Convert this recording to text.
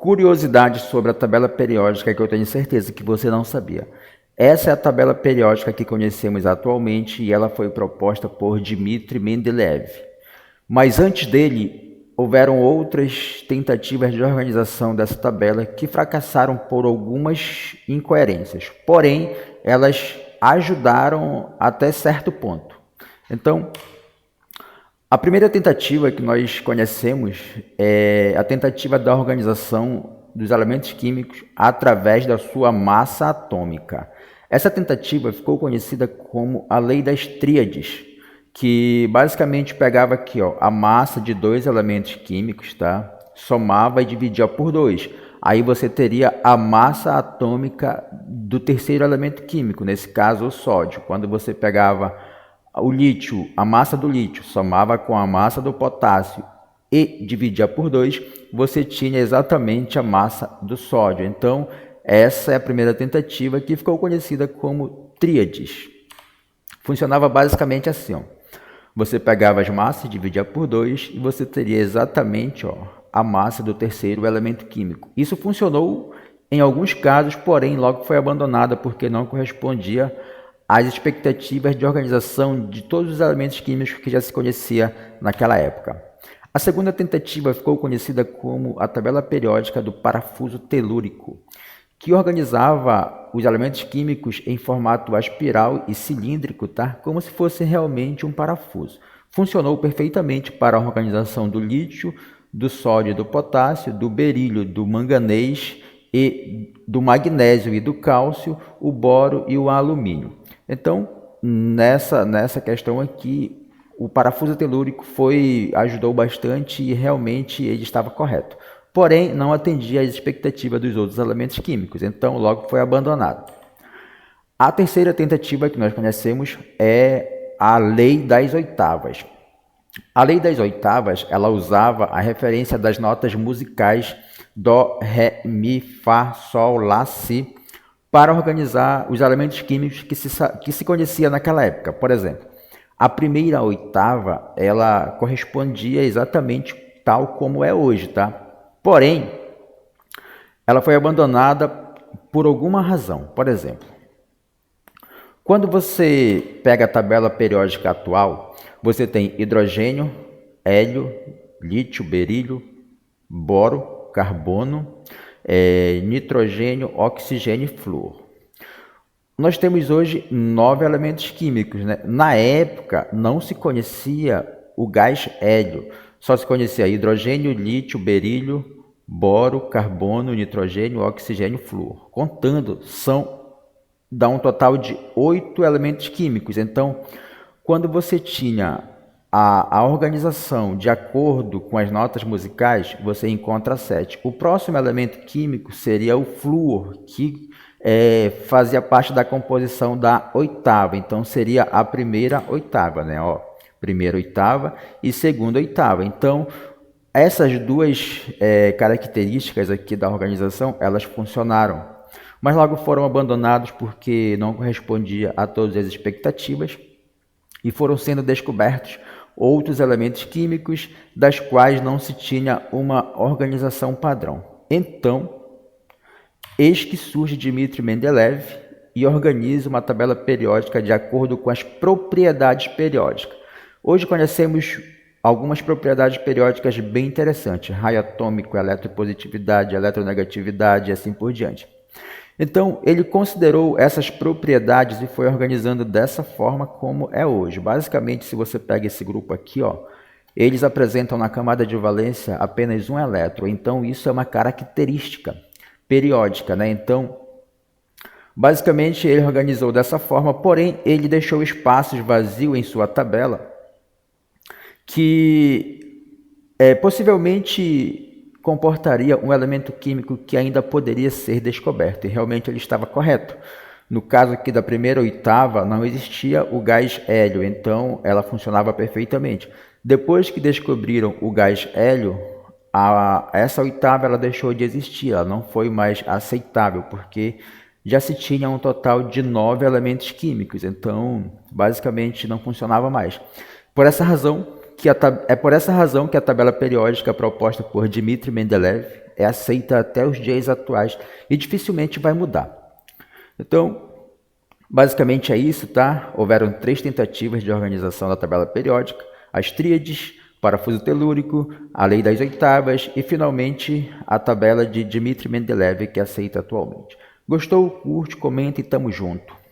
Curiosidade sobre a tabela periódica que eu tenho certeza que você não sabia. Essa é a tabela periódica que conhecemos atualmente e ela foi proposta por Dmitri Mendeleev. Mas antes dele, houveram outras tentativas de organização dessa tabela que fracassaram por algumas incoerências. Porém, elas ajudaram até certo ponto. Então, a primeira tentativa que nós conhecemos é a tentativa da organização dos elementos químicos através da sua massa atômica. Essa tentativa ficou conhecida como a Lei das Tríades, que basicamente pegava aqui, a massa de dois elementos químicos, tá? Somava e dividia por 2. Aí você teria a massa atômica do terceiro elemento químico, nesse caso o sódio. Quando você pegava o lítio, a massa do lítio, somava com a massa do potássio e dividia por 2, você tinha exatamente a massa do sódio. Então, essa é a primeira tentativa que ficou conhecida como tríades. Funcionava basicamente assim, Você pegava as massas, dividia por 2 e você teria exatamente a massa do terceiro elemento químico. Isso funcionou em alguns casos, porém logo foi abandonada porque não correspondia às expectativas de organização de todos os elementos químicos que já se conhecia naquela época. A segunda tentativa ficou conhecida como a tabela periódica do parafuso telúrico, que organizava os elementos químicos em formato aspiral e cilíndrico, como se fosse realmente um parafuso. Funcionou perfeitamente para a organização do lítio, do sódio, do potássio, do berílio, do manganês e do magnésio e do cálcio, o boro e o alumínio. Então, nessa questão aqui, o parafuso telúrico ajudou bastante e realmente ele estava correto. Porém, não atendia às expectativas dos outros elementos químicos, então logo foi abandonado. A terceira tentativa que nós conhecemos é a Lei das Oitavas. A Lei das Oitavas, ela usava a referência das notas musicais Dó, Ré, Mi, Fá, Sol, Lá, Si, para organizar os elementos químicos que se conhecia naquela época. Por exemplo, a primeira oitava, ela correspondia exatamente tal como é hoje, Porém, ela foi abandonada por alguma razão. Por exemplo, quando você pega a tabela periódica atual, você tem hidrogênio, hélio, lítio, berílio, boro, carbono, nitrogênio, oxigênio e flúor. Nós temos hoje 9 elementos químicos, Na época, não se conhecia o gás hélio, só se conhecia hidrogênio, lítio, berílio, boro, carbono, nitrogênio, oxigênio e flúor. Contando, dá um total de 8 elementos químicos. Então, quando você tinha a organização de acordo com as notas musicais, você encontra 7. O próximo elemento químico seria o flúor, que fazia parte da composição da oitava. Então, seria a primeira oitava, Primeira oitava e segunda oitava. Então, essas duas características aqui da organização, elas funcionaram. Mas logo foram abandonados porque não correspondia a todas as expectativas e foram sendo descobertos outros elementos químicos das quais não se tinha uma organização padrão. Então, eis que surge Dmitri Mendeleev e organiza uma tabela periódica de acordo com as propriedades periódicas. Hoje conhecemos algumas propriedades periódicas bem interessantes, raio atômico, eletropositividade, eletronegatividade e assim por diante. Então, ele considerou essas propriedades e foi organizando dessa forma como é hoje. Basicamente, se você pega esse grupo aqui, eles apresentam na camada de valência apenas um elétron. Então, isso é uma característica periódica, Então, basicamente, ele organizou dessa forma, porém, ele deixou espaços vazios em sua tabela que possivelmente comportaria um elemento químico que ainda poderia ser descoberto, e realmente ele estava correto. No caso aqui da primeira oitava, não existia o gás hélio, então ela funcionava perfeitamente. Depois que descobriram o gás hélio, essa oitava ela deixou de existir, ela não foi mais aceitável, porque já se tinha um total de 9 elementos químicos, então basicamente não funcionava mais. Por essa razão que a tabela periódica proposta por Dmitri Mendeleev é aceita até os dias atuais e dificilmente vai mudar. Então, basicamente é isso, tá? Houveram 3 tentativas de organização da tabela periódica: as tríades, parafuso telúrico, a lei das oitavas e, finalmente, a tabela de Dmitri Mendeleev, que é aceita atualmente. Gostou? Curte, comenta e tamo junto.